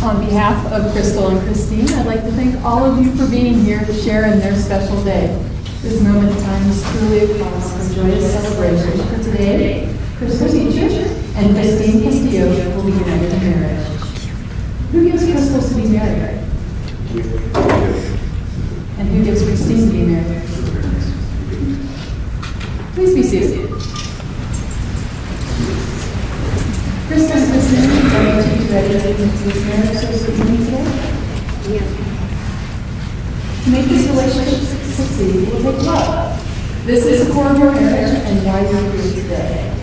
On behalf of Crystal and Christine, I'd like to thank all of you for being here to share in their special day. This moment in time is truly a cause for joyous celebration. For today, Crystal Teacher and Christine Castillo will be united in marriage. Who gives Crystal to be married? And who gives Christine to be married? Please be seated. Crystal and Christine, are you ready to into this marriage service with me today? Yeah. To make this relationship succeed, it will take love. This is the core of your marriage and why you're here today.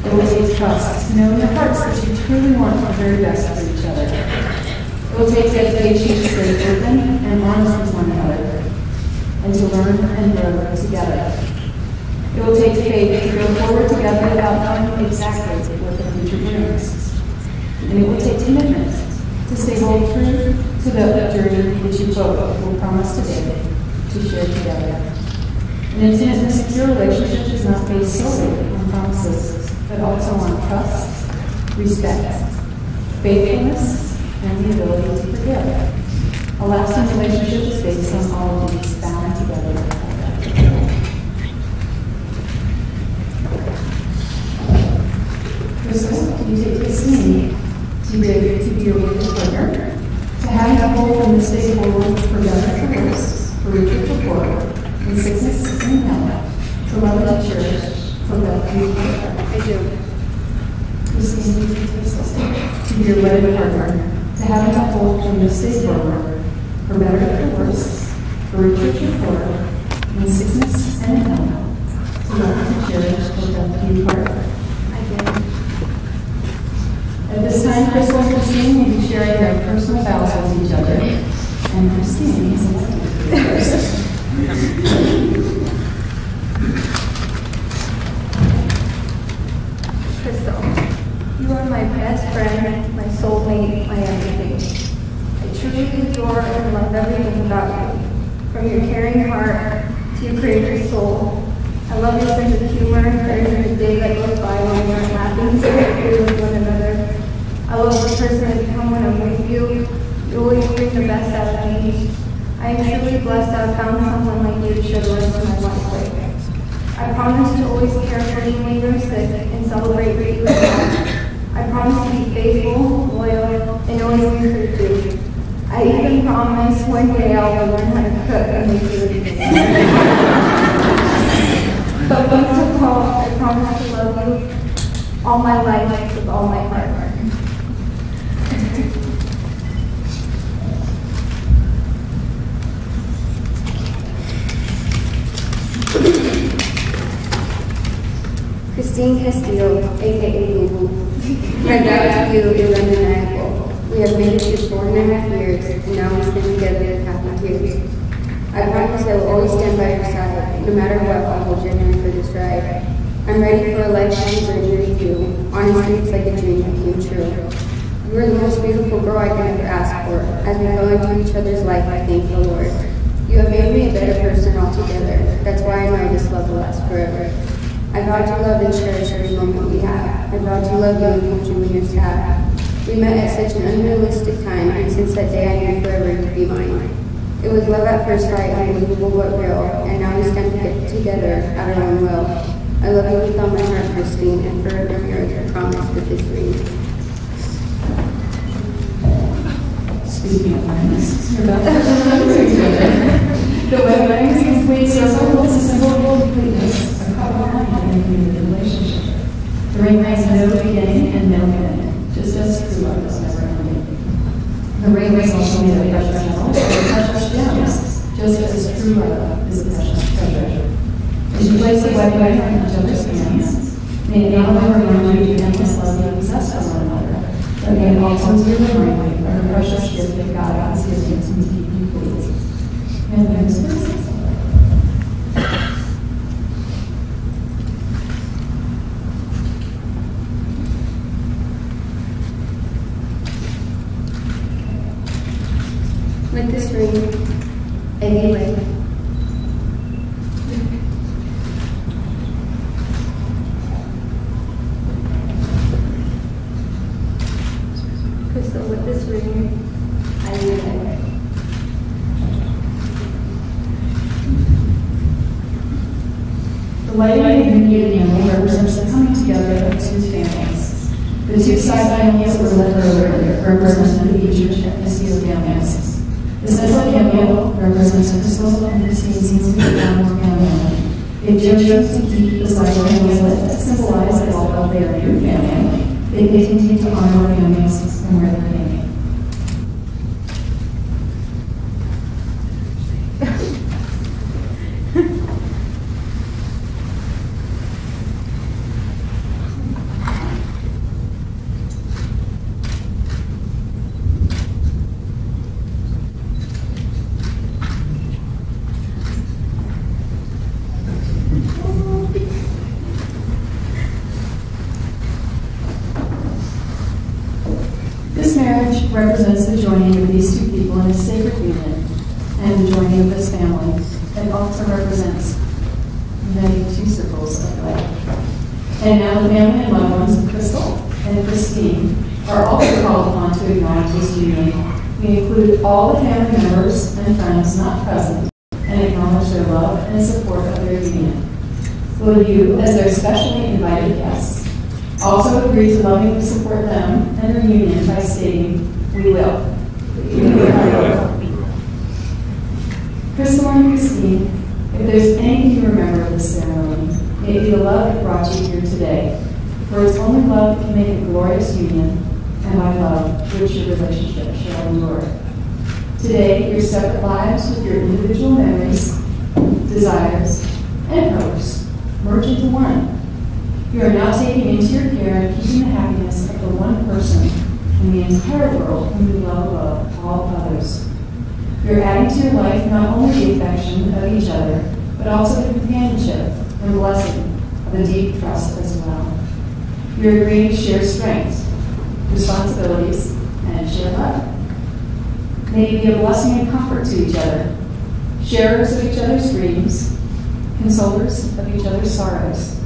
It will take trust to know in your hearts that you truly want the very best for each other. It will take dedication to stay open and honest with one another, and to learn and grow together. It will take faith to go forward together without knowing exactly what the future brings. And it will take commitment to stay hold true to the journey which you both will promise today to share together. An intimate and secure relationship is not based solely on promises, but also on trust, respect, faithfulness, and the ability to forgive. A lasting relationship is based on all of these bound together. Crystal, can you take this knee to be your working partner, to have a hold in this day forward for better for worse, for richer for poorer, in sickness and health, to love and to cherish, for love and to care? I do. Christine, you take this to be your wedded partner, to have a hold from this day forward for better for worse, for richer for poorer, in sickness and health, to love and to cherish, for love and to care? At this time, Crystal and Christine will be sharing their personal vows with each other. And Christine is elected to be first. Crystal, you are my best friend, my soulmate, my everything. I truly adore and love everything about you. From your caring heart to your creative soul. I love your sense of humor. There isn't a day that goes by when we aren't laughing together with one another. I love the person I become when I'm with you. You always bring the best out of me. I am truly blessed to have found someone like you to share the rest of my life with. I promise to always care for you when you're sick and celebrate with you as well. I promise to be faithful, loyal, and always encourage you. I even promise one day I will learn how to cook and make you a meal. But most of all, I promise to love you all my life with all my heart. Christine Castillo, a.k.a. Lulu. My vow to you is undeniable. We have made it through 4.5 years, and now we stand together with happy tears. I promise I will always stand by your side, no matter what. I will journey for this ride. I'm ready for a lifetime journey with you. Honestly, it's like a dream that came true. You are the most beautiful girl I could ever ask for. As we go into each other's life, I thank the Lord. You have made me a better person altogether. That's why I know this love will last forever. I vow to love and cherish every moment we have. I vow to love you and hold you when you're sad. We met at such an unrealistic time, and since that day I knew forever you'd be mine. It was love at first sight, unbelievable but real, and now we stand together at our own will. I love you with all my heart, Christine, and forever mirror your promise with this ring. Speaking of rings, you're about to the wedding is complete, so it's a symbol of completeness, a couple of in a relationship. The ring has no beginning and no end, just as true love is never ending. The ring is also made of precious metals or precious gems, just as true love is a precious treasure. As you place the wedding ring on each other's hands, may it not only remind you of the endless love you possess for one another, but may it also be a reminder of the precious gift that God has given to keep you pleased. And there's this. With this ring, anyway. So with this ring, I realize the lighting of the union represents the coming together of two families. The two side families were led earlier, representing the Egyptian ethnicity of families. The central cameo represents Crystal and Christine's family. They chose to keep the side families lit that symbolize the all of their new family. They continue to honor their families and where they're living. This marriage represents the joining of these two people in a sacred union and the joining of this family. It also represents uniting two circles of life. And now the family and loved ones of Crystal and Christine are also called upon to acknowledge this union. We include all the family members and friends not present and acknowledge their love and support of their union. Will you, as their specially invited guests, also agree to lovingly support them and their union by stating, "We will." Crystal and Christine, if there's anything you remember of this ceremony, may it be the love that brought you here today. For it's only love that can make a glorious union, and by love, which your relationship shall endure. Today, your separate lives with your individual memories, desires, and hopes merge into one. You are now taking into your care and keeping the happiness of the one person in the entire world whom you love above all others. You are adding to your life not only the affection of each other, but also the companionship and blessing of a deep trust as well. You are agreeing to share strengths, responsibilities, and share love. May you be a blessing and comfort to each other, sharers of each other's dreams, consolers of each other's sorrows,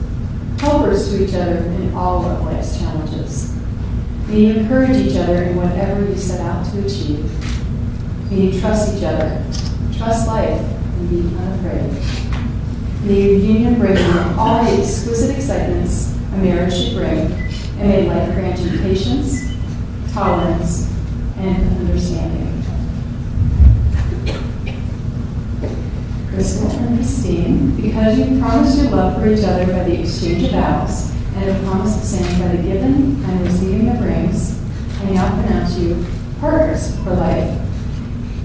helpers to each other in all of life's challenges. May you encourage each other in whatever you set out to achieve. May you trust each other, trust life, and be unafraid. May your union bring you all the exquisite excitements a marriage should bring, and may life grant you patience, tolerance, and understanding. Crystal and Christine, because you promised your love for each other by the exchange of vows, and have promised the same by the giving and receiving of rings, I now pronounce you partners for life.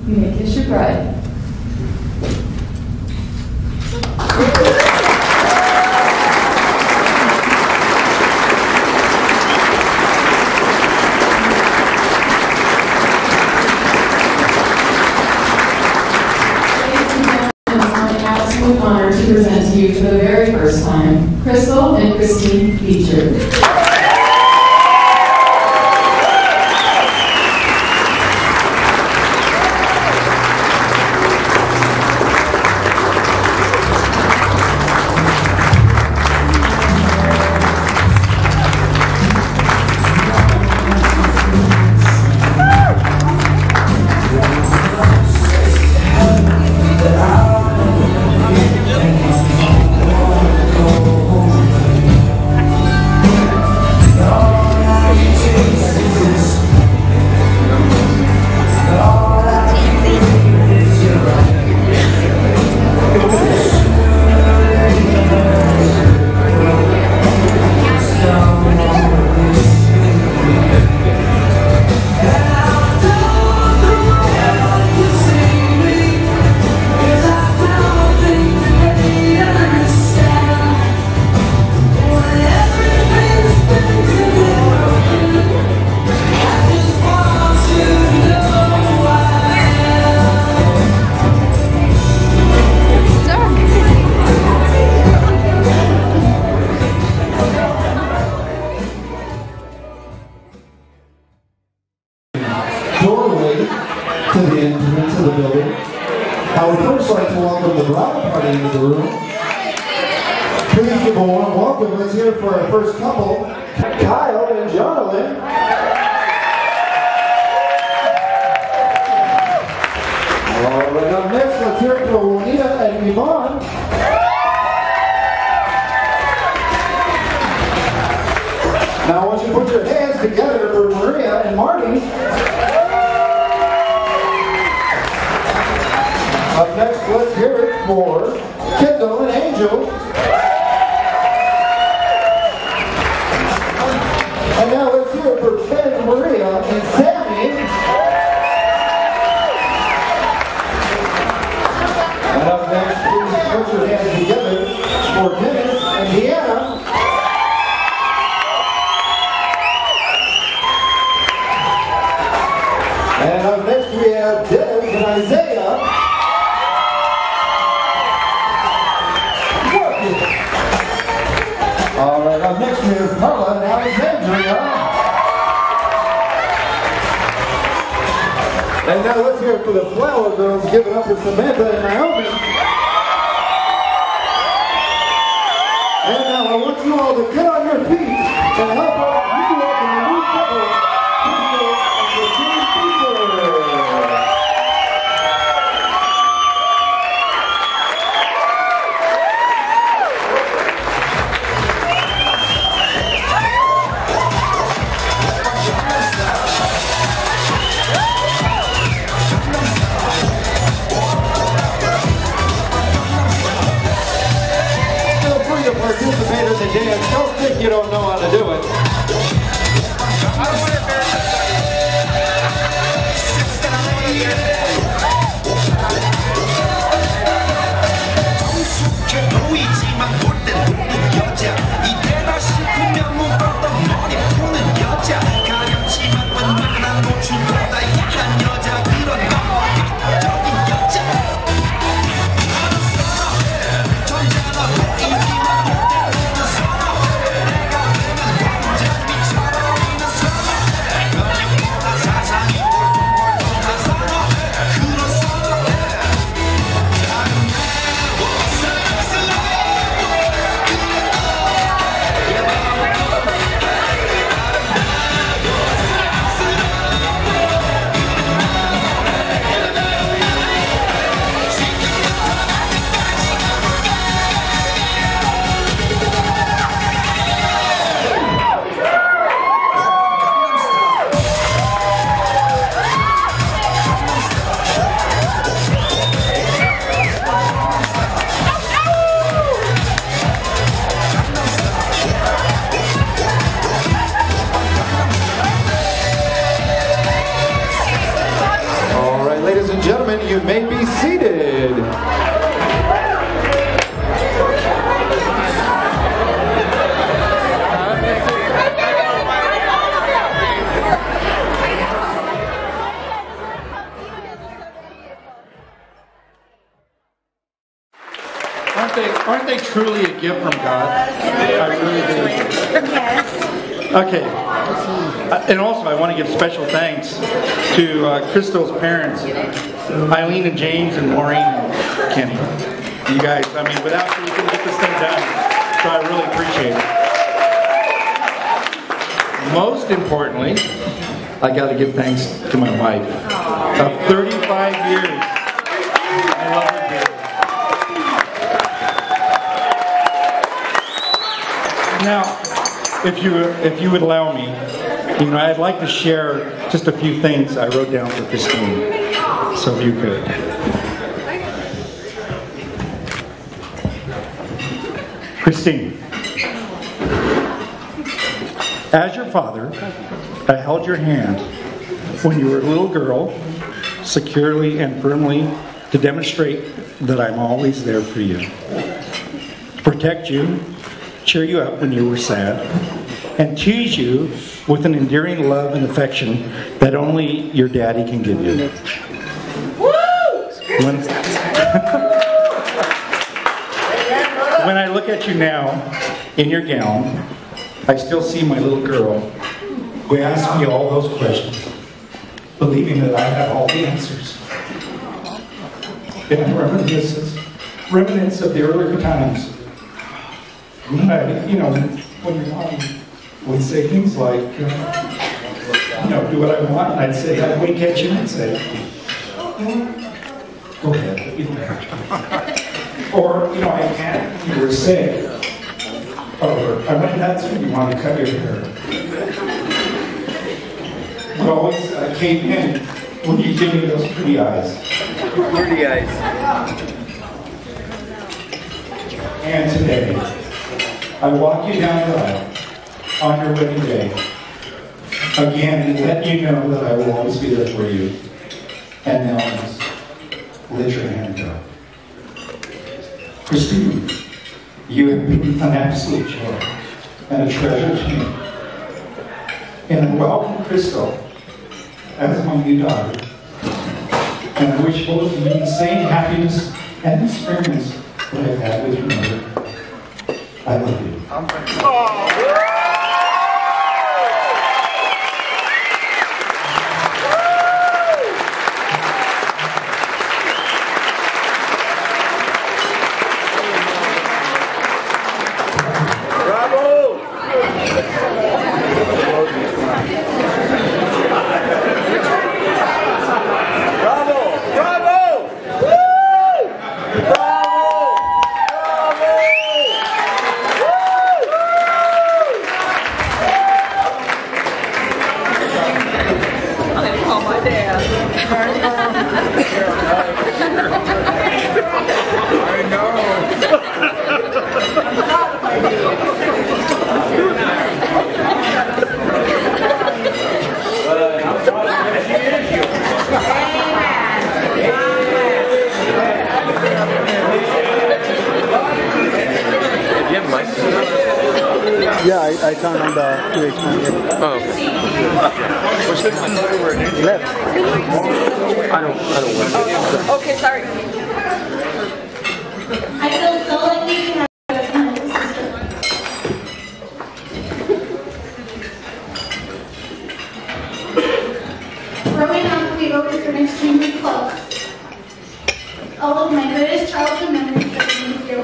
You may kiss your bride. Honor to present to you for the very first time, Crystal and Christine Beecher. Doorway to the entrance of the building. I would first like to welcome the bridal party into the room. Please give a warm welcome. Let's hear it for our first couple, Kyle and Jonathan. All right, up next, let's hear it for Juanita and Yvonne. Now I want you to put your hands together for Maria and Marty. Up next, let's hear it for Kendall and Angel. And now let's hear it for Ben, Maria, and Sammy. And up next, please put your hands together for Dennis and Deanna. And up next we have Des and Isaiah. All right, up next we have Carla and Alexandria. And now let's hear it for the Flower Girls. Give it up for Samantha and Naomi. And now I want you all to get on your feet and help out you welcome the new couple, Crystal and the James Beaver. Participate in the dance. Don't think you don't know how to do it. Gentlemen, you may be seated. Aren't they truly a gift from God? I really do. Yes. Okay. And also, I want to give special thanks to Crystal's parents, Eileen and James and Maureen and Kenny. You guys, I mean, without you, we couldn't get this thing done. So I really appreciate it. Most importantly, I got to give thanks to my wife. Of 35 years, I love her dearly. Now, if you would allow me, you know, I'd like to share just a few things I wrote down for Christine, so if you could. Christine, as your father, I held your hand when you were a little girl, securely and firmly, to demonstrate that I'm always there for you. To protect you, cheer you up when you were sad, and tease you with an endearing love and affection that only your daddy can give you. When I look at you now, in your gown, I still see my little girl who asked me all those questions, believing that I have all the answers. And remnants of the earlier times. When when your mom would say things like, do what I want, and I'd say, I'd wink at you and say, Go ahead. You don't have to. Or, you know, I can't. You were sick. Or, I went nuts when you wanted to cut your hair. You always came in when you give me those pretty eyes. Pretty eyes. And today, I walk you down the aisle on your wedding day. Again, and let you know that I will always be there for you. And now just let your hand go. Christine, you have been an absolute joy and a treasure to me. And I welcome Crystal as my new daughter. And I wish both of you the same happiness and experience that I've had with your mother. I love you. Yeah, I turned on the QH market. Oh. Left. I don't want it. Okay, sorry. I feel so lucky to have you as my little sister. Growing up, we've always been extremely close. All of my greatest childhood memories have been with you.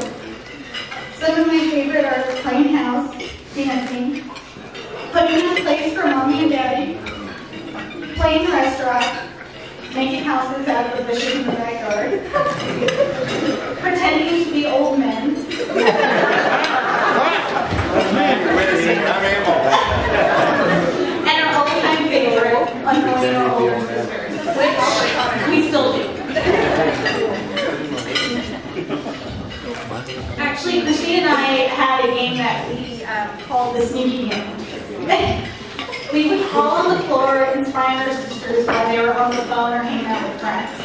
Some of my favorite are playing house, dancing, putting in place for mommy and daddy, playing restaurant, making houses out of the bushes in the backyard, pretending to be old men, and our all-time favorite, annoying our older sisters, which we still do. Actually, Christine and I had a game that we called the sneaky game. We would crawl on the floor and spy on our sisters while they were on the phone or hanging out with friends.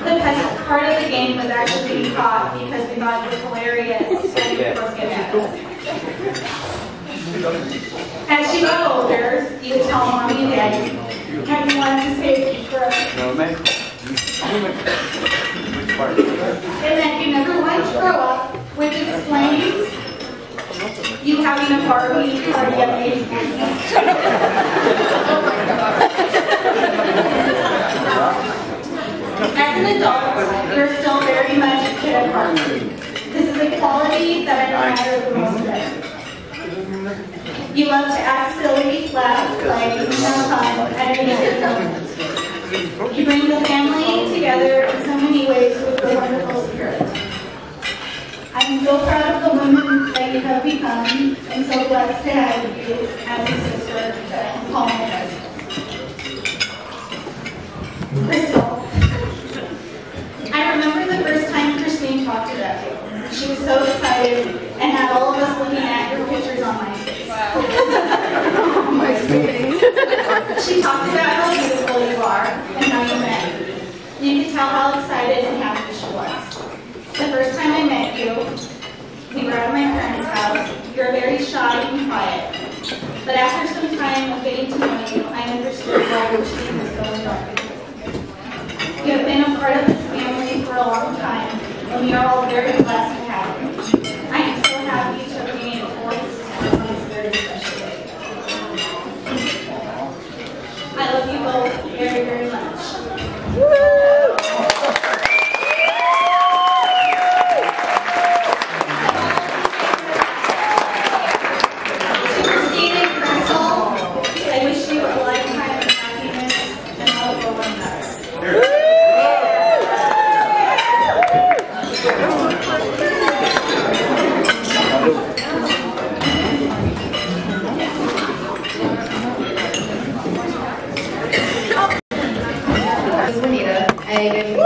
The best part of the game was actually being caught because we thought it was hilarious and of course get mad at us. As you got older, you would tell mommy and daddy how you wanted to stay with you forever. And that you never wanted to grow up, which explains you having a Barbie party at age 19. As an adult, you're still very much a kid at heart. This is a quality that I admire the most of. You love to act silly, laugh, play, and have fun at any other moment. You bring the family together in so many ways with a wonderful spirit. I'm so proud of the woman that you have become, and so blessed to have you as a sister that I can call my cousin. Crystal, I remember the first time Christine talked about you. She was so excited and had all of us looking at your pictures on MySpace. Wow. She talked about how beautiful you are and how you met. You could tell how excited and happy she was. The first time I met you, we were at my parents' house. You were very shy and quiet. But after some time of getting to know you, I understood why your team was so attractive. You have been a part of this family for a long time, and we are all very blessed to have you. I am so happy to have been a fourth sister on this very special day. I love you both very, very much. Megan.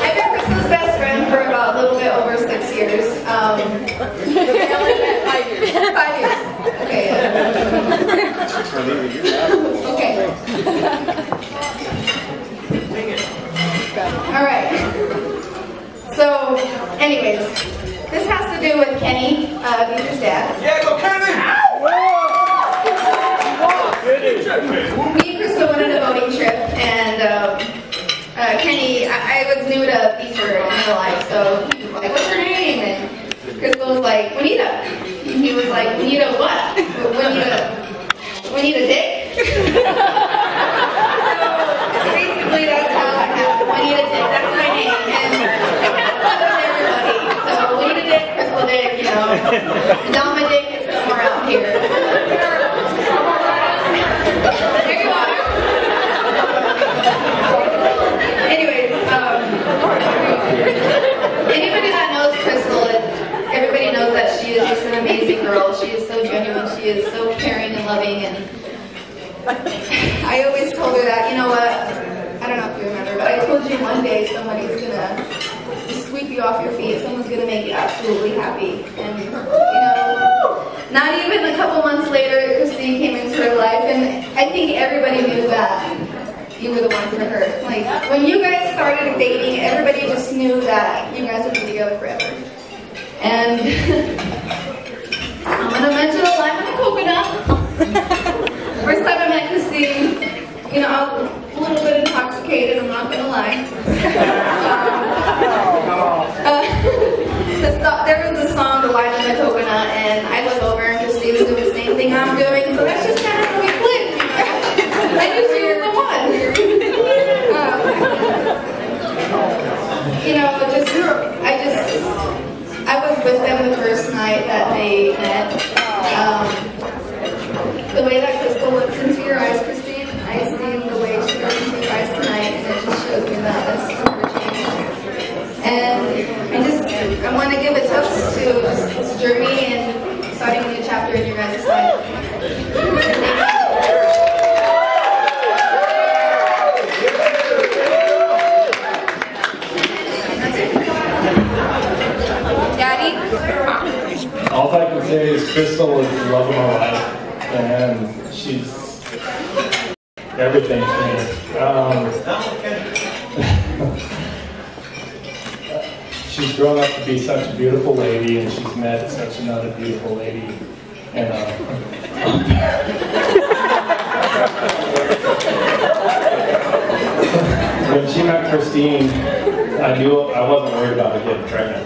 I've been Crystal's best friend for about a little bit over 6 years. 5 years. 5 years. Okay. Okay. All right. So, anyways, this has to do with Kenny, Beatrice's dad. Yeah, go Kenny! Me and Crystal went on a boating trip, and Kenny, I was new to Beacher in real life, so he was like, "What's your name?" And Crystal was like, "Juanita." And he was like, "Juanita what? Juanita Dick?" So basically, that's how it happened. Juanita Dick, that's my name, and I kind of love everybody. So Juanita Dick, Crystal Dick, you know, Dama Dick is somewhere out here. There you are. Anyways, anybody that knows Crystal, everybody knows that she is just an amazing girl. She is so genuine. She is so caring and loving. And I always told her that, you know what? I don't know if you remember, but I told you one day somebody's gonna sweep you off your feet. Someone's gonna make you absolutely happy. And you know, not even a couple months later, Christine came into her life, and I think everybody knew that you were the one for her. Like, when you guys started dating, everybody just knew that you guys would be together forever. And I'm gonna mention a lime and a coconut. First time I met Christine, you know, I was a little bit intoxicated, I'm not gonna lie. There was the song, The Lime and the Coconut, and I look over and Christine was doing the same thing I'm doing, so that's just kind of how we clicked. I knew she was the one. You know, I was with them the first night that they met. The way that Crystal looks into your eyes, Christine, I see the way she looks into your eyes tonight, and it just shows me that that's never changed. And I want to give a toast to this journey and starting a new chapter in your guys' life. Daddy? All I can say is Crystal is the love of my life, and she's everything to me. She's grown up to be such a beautiful lady, and she's met such another beautiful lady. And when she met Christine, I knew I wasn't worried about her getting pregnant.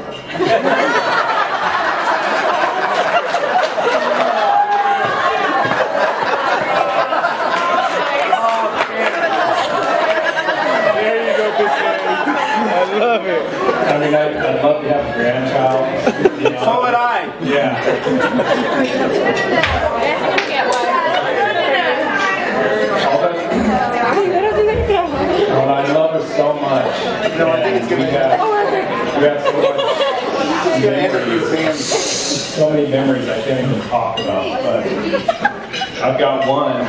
I love it. I mean, I'd love to have a grandchild. You know? So would I. Yeah. Well, I love her so much. No, I think it's going to we have so much. So many memories I can't even talk about. But I've got one.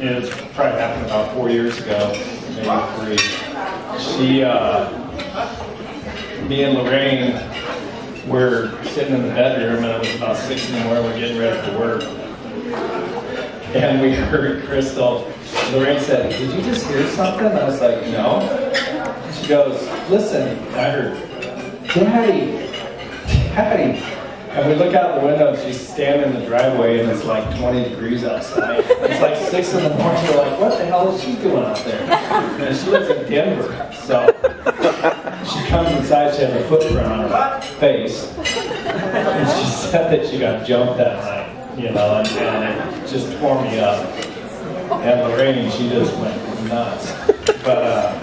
It's probably happened about 4 years ago, maybe 3. Me and Lorraine were sitting in the bedroom, and it was about 6 in the morning. We're getting ready for work, and we heard Crystal. Lorraine said, "Did you just hear something?" I was like, "No." She goes, "Listen, I heard, Daddy." And we look out the window, and she's standing in the driveway, and it's like 20 degrees outside. It's like 6 in the morning. We're like, "What the hell is she doing out there?" And she lives in Denver, so she comes inside. She has a footprint on her face, and she said that she got jumped that night, you know, and it just tore me up. And Lorraine, she just went nuts. But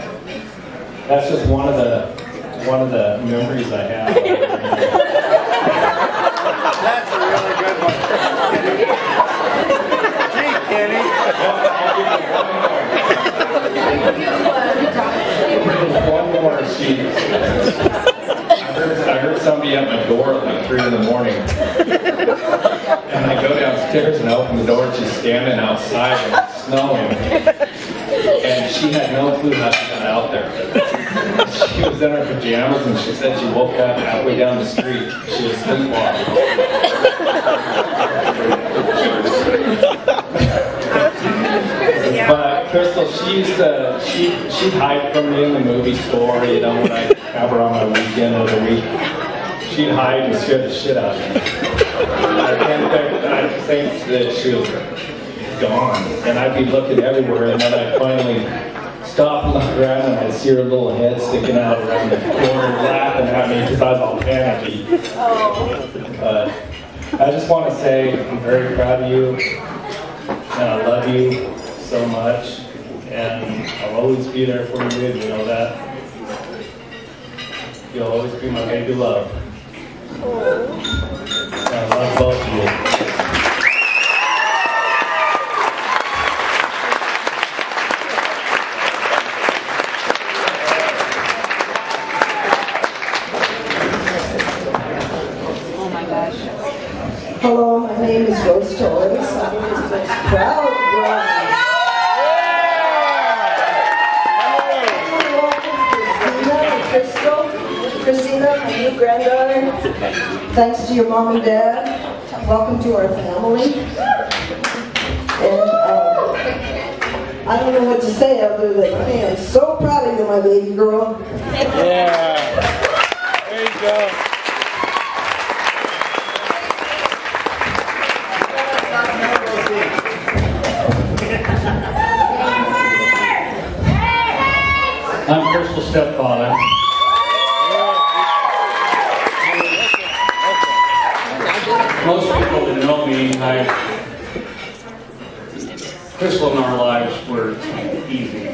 that's just one of the memories I have. That's a really good one. Gee, Kenny. One more. I heard somebody at my door at like 3 in the morning. And I go downstairs and I open the door and she's standing outside and it's snowing. And she had no clue how she got out there. She was in her pajamas and she said she woke up halfway down the street. She was sleepwalking. But Crystal, she'd hide from me in the movie store, you know, when I have her on my weekend of the week. She'd hide and scare the shit out of me. I think that she was gone, and I'd be looking everywhere, and then I'd finally stop and look around, and I'd see her little head sticking out around the corner, laughing at me because I was all panicky. But I just want to say I'm very proud of you, and I love you so much, and I'll always be there for you, and you know that. You'll always be my baby love. And I love both of you. Hello, my name is Rose Torres. I'm his most proud bride. Christina, my new granddaughter. Thanks to your mom and dad. Welcome to our family. And I don't know what to say other than I am so proud of you, my baby girl. Yeah. There you go. I'm Crystal's stepfather. Most people that know me, Crystal and our lives were easy.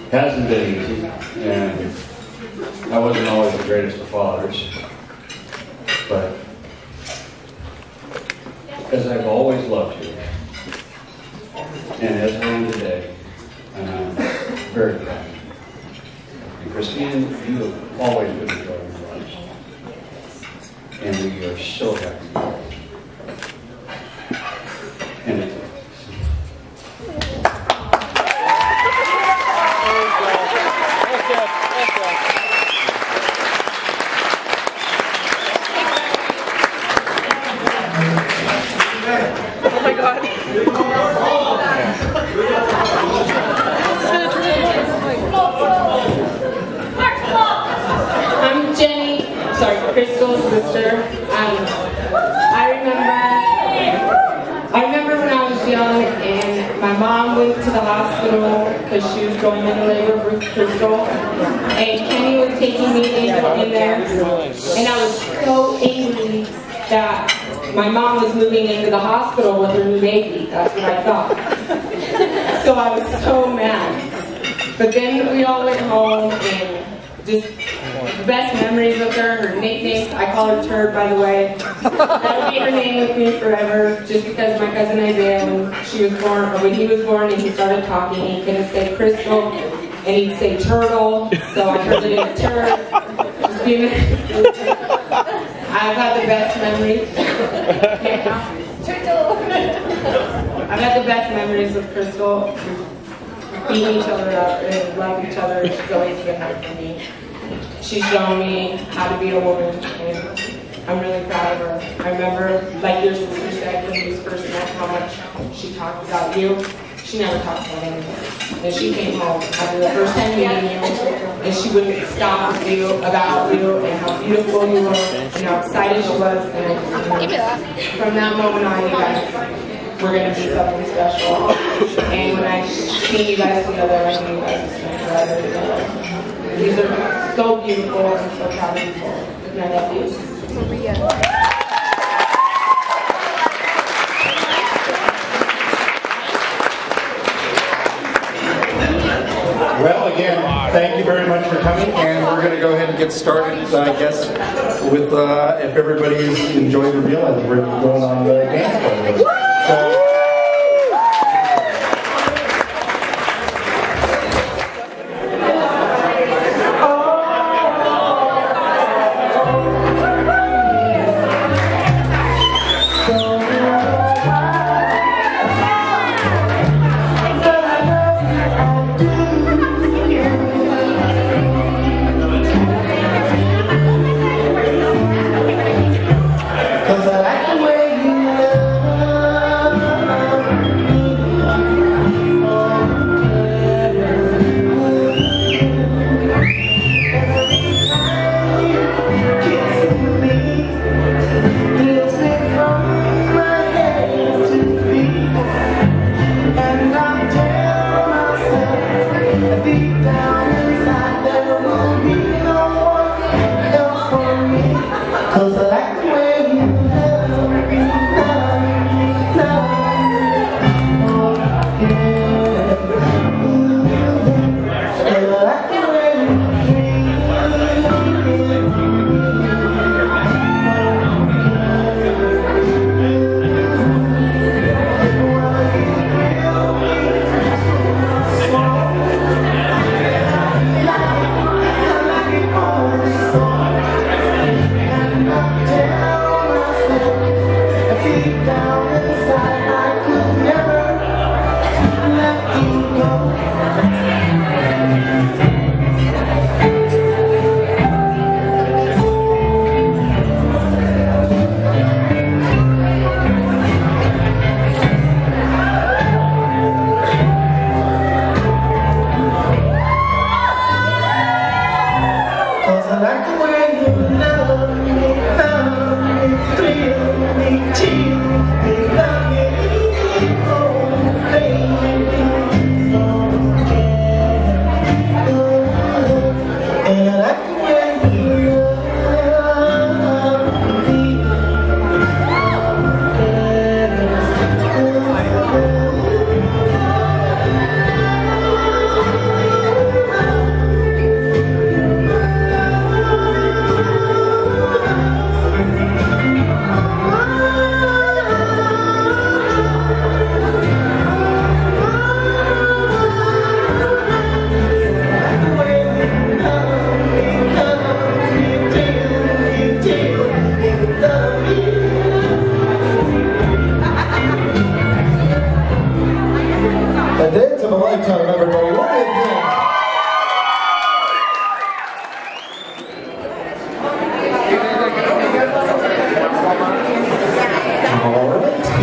Hasn't been easy, and I wasn't always the greatest of fathers. But as I've always loved you, and as I am today, and I'm very proud. And Christine, you have always been the joy of my life. And we are so happy. And it's oh my God. I'm Jenny, sorry, Crystal's sister. I remember when I was young and my mom went to the hospital because she was going into labor with Crystal, and Kenny was taking me in there, and I was so angry that my mom was moving into the hospital with her new baby. That's what I thought. So I was so mad. But then we all went home and just the best memories of her nicknames. I call her Turd, by the way. That'll be her name with me forever, just because my cousin Isaiah, when he was born and he started talking, he couldn't say Crystal, and he'd say turtle, so I turned it into Turd. I've had the best memories. I've had the best memories with Crystal. Beating each other up and love each other. She's always been there for me. She's shown me how to be a woman, and I'm really proud of her. I remember, like your sister said, when we first met, how much she talked about you. She never talked about anything. And she came home after the first time meeting you, and she wouldn't stop with you about you and how beautiful you were and how excited she was. And from that moment on, you guys, we're going to do something special. And when I see you guys together, I think you guys are forever together. These are so beautiful and so proud of you both. And I love you. Well, again, thank you very much for coming, and we're going to go ahead and get started, I guess, with if everybody's enjoying the meal, and we're going on the dance floor. So, Oh,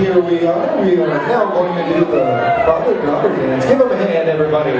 Here we are. We are now going to do the father-daughter dance. Give them a hand, everybody.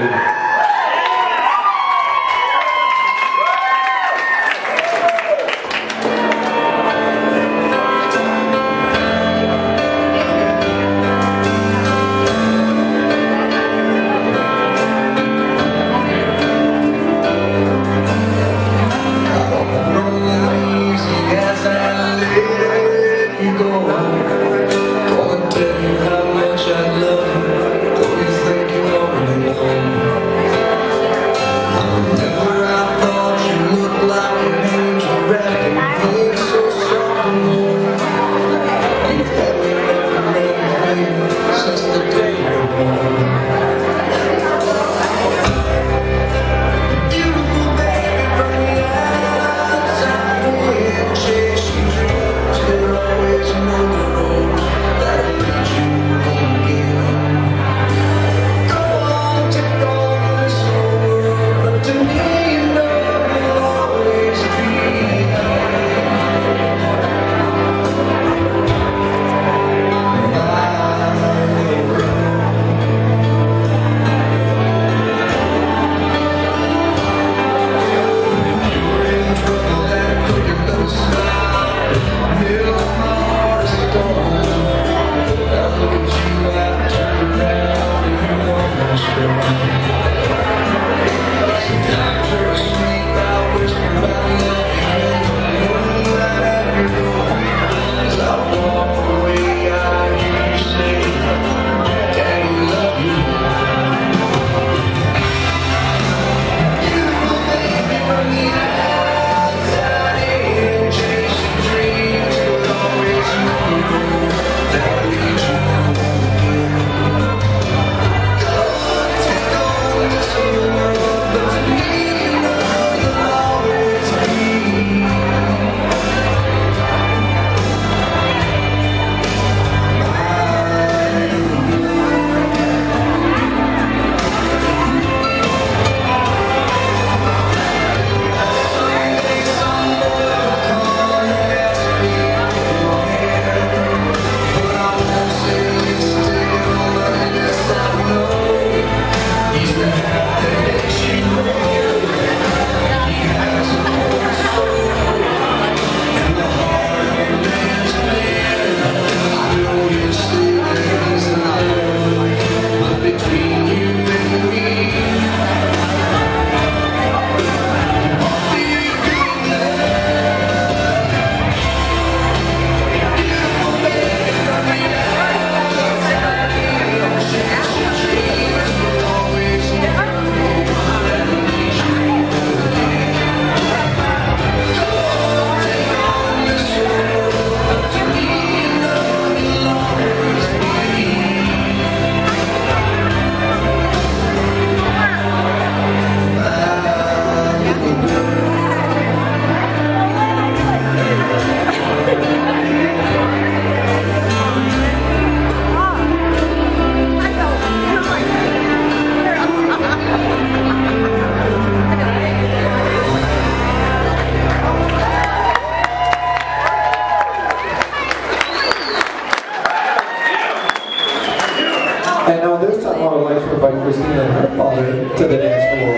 And now this time I would like to invite Christina and her father to the dance floor.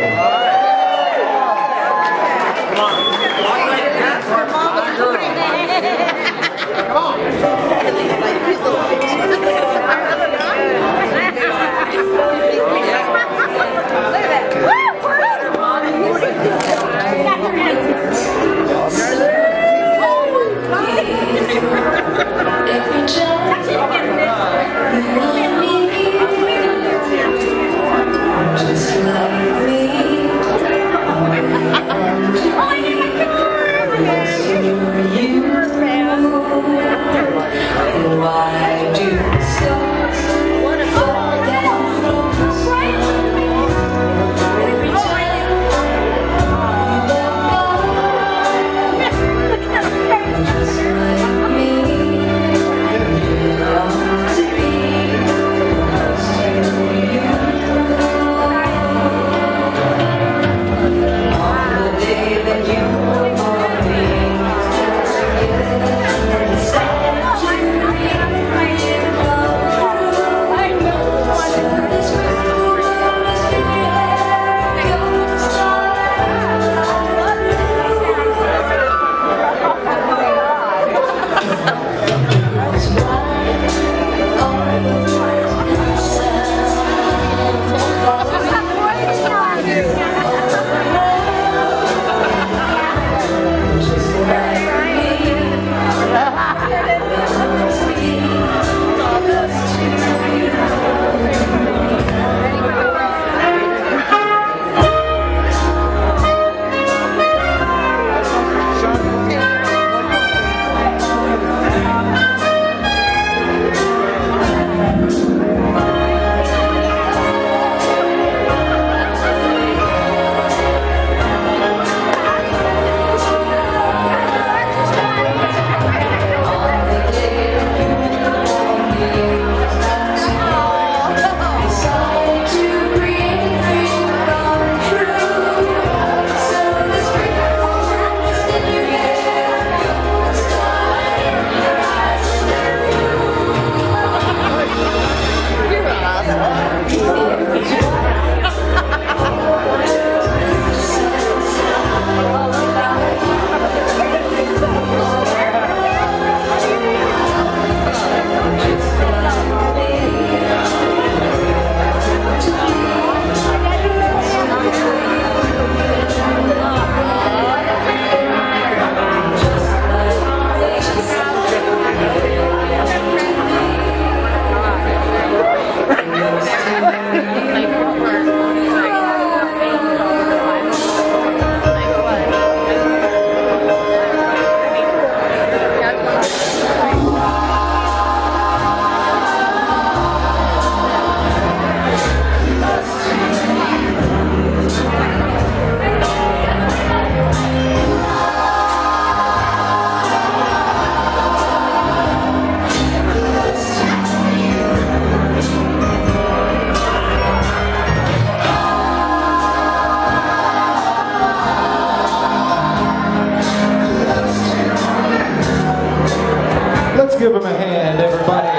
give him a hand, everybody.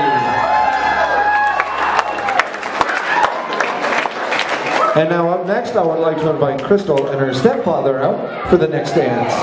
And now up next, I would like to invite Crystal and her stepfather out for the next dance.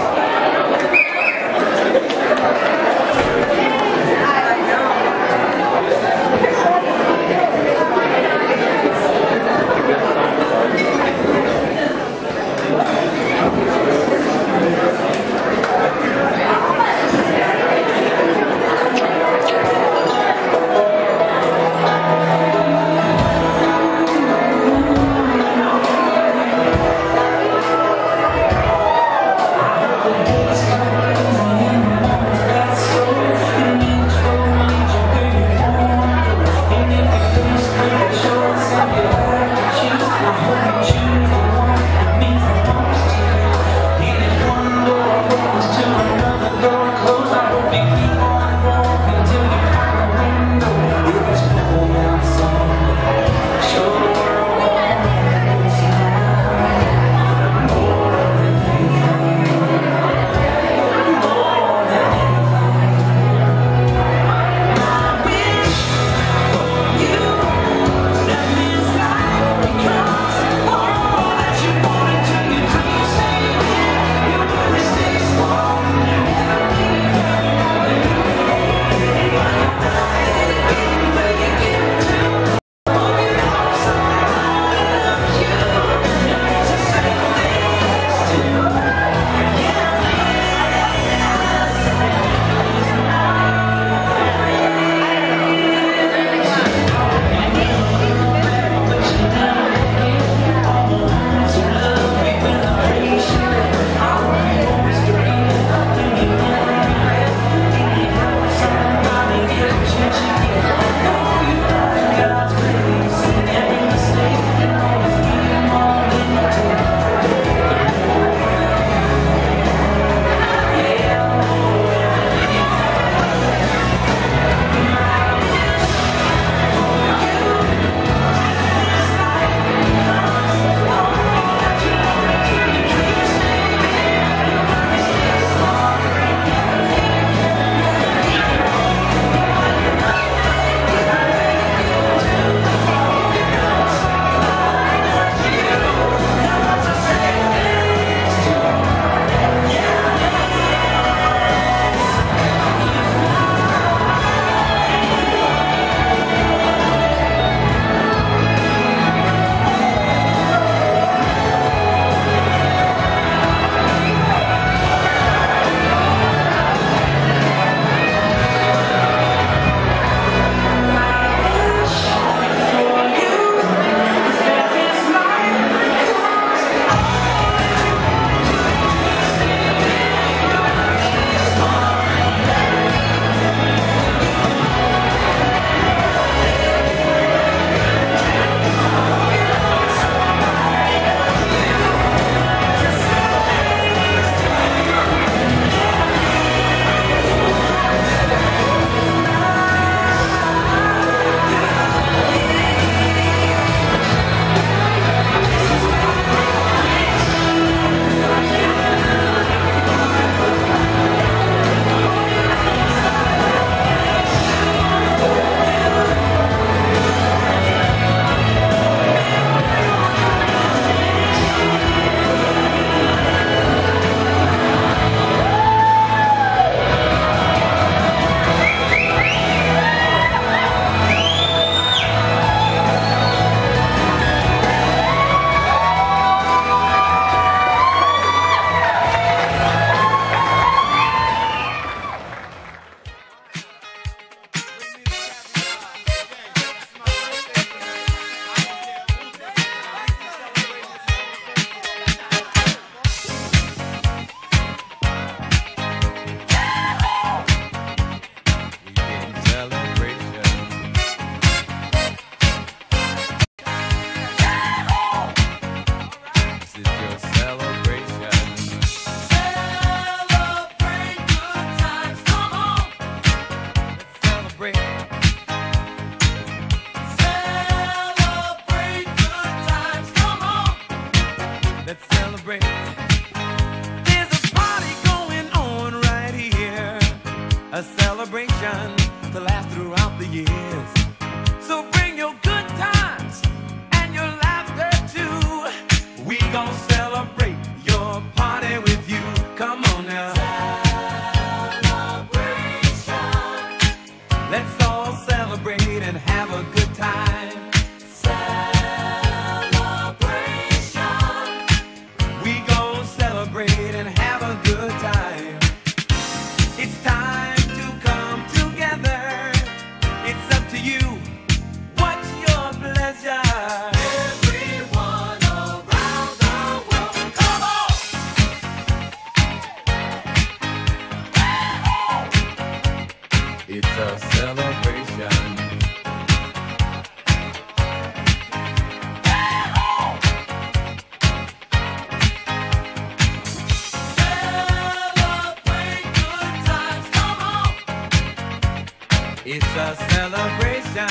to last throughout the years. So bring your good times and your laughter too. We gon' celebrate your party with you. Come on now. Celebration. Let's all celebrate and have a good time. Celebration. We gon' celebrate and have a good time. It's time to come together. It's up to you. What's your pleasure? Everyone around the world, come on! It's a celebration. Celebrate good times, come on! It's a celebration.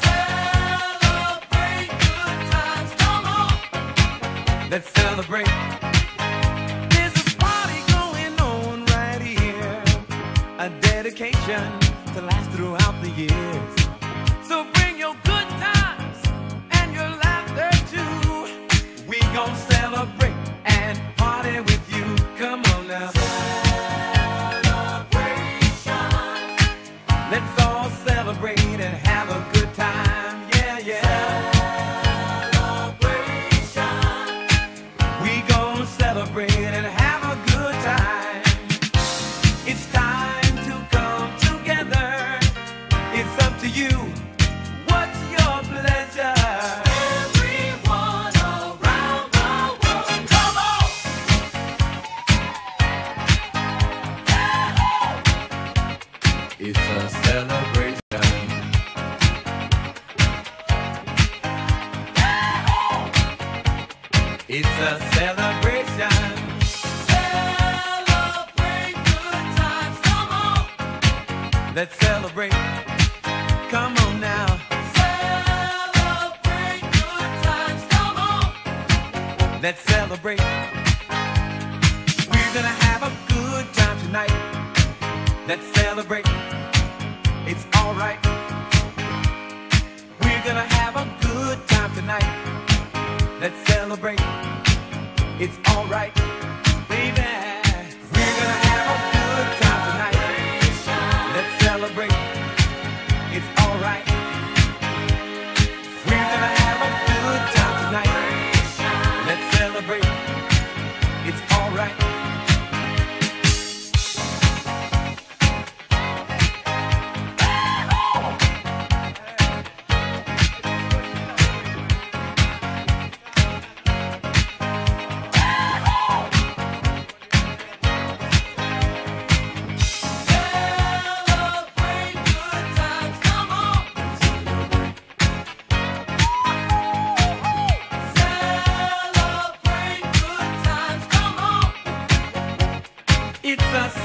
Celebrate good times, come on! Let's celebrate. There's a party going on right here, a dedication to last throughout the years. So bring your good times and your laughter too. We gon' celebrate and party with you. Come on now. Celebration. Let's all celebrate and have a good time. Yeah, yeah. Celebration. We gon' celebrate and have a good time. It's time to come together. It's up to you. What's your pleasure? Everyone around the world, come on! It's a celebration. It's a celebration. Celebrate good times, come on! Let's celebrate. Come on now. Celebrate good times, come on! Let's celebrate. We're gonna have a good time tonight. Let's celebrate. It's alright. We're gonna have a good time tonight. Let's celebrate. It's alright, baby. We're gonna have a good time tonight. Let's celebrate. It's alright. We're gonna have a good time tonight. Let's celebrate. It's alright. Celebrate good times, come on! Celebrate good times, come on! It's a